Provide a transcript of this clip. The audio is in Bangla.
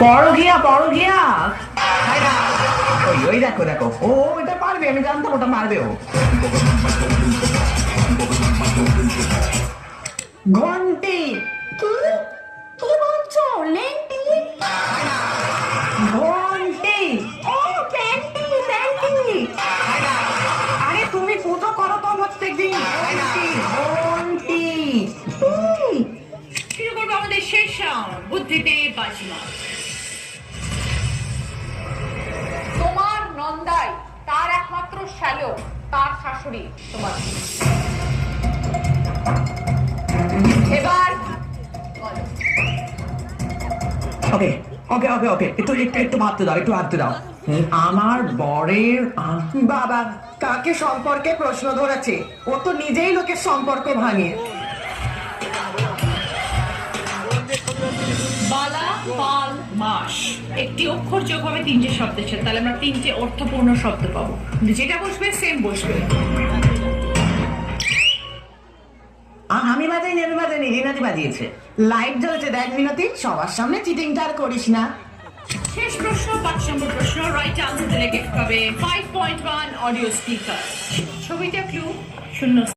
পরগিয়া ওই দেখো দেখো ও এটা পারবে, আমি জানতাম ওটা পারবে ও। ঘন্টি। কি কি বলছো? লেন্টি? ঘন্টি। ও প্যান্টি প্যান্টি। আরে তুমি পুজো করো তো প্রত্যেকদিন। ঘন্টি ঘন্টি। শুরু করবো আমাদের শেষ রাউন্ড, বুদ্ধিতে বাজিমাত। তোমার নন্দাই, তার একমাত্র শ্যালো, তার শাশুড়ি তোমার। এবার বলো। ওকে ওকে ওকে ওকে একটু একটু একটু ভাবতে দাও, একটু ভাবতে দাও। আমার বরের বাবা কাকে সম্পর্কে প্রশ্ন ধরেছে? ও তো নিজেই লোকের সম্পর্ক ভাঙে। বালা পাল মাস, একটি অক্ষর যোগ হবে তিনটে শব্দের সাথে, তাহলে আমরা তিনটে অর্থপূর্ণ শব্দ পাবো, কিন্তু যেটা বসবে সেম বসবে। আমি বাজাইনি রিনাদি বাজিয়েছে। লাইট জ্বলছে দেখ মিনতি, সবার সামনে চিটিংটা আর করিস না। শেষ প্রশ্ন, 5 নম্বর প্রশ্ন। রাইট আনসার দিলে গিফট পাবে 5.1 অডিও স্পিকার। ছবিটা ক্লু, শূন্য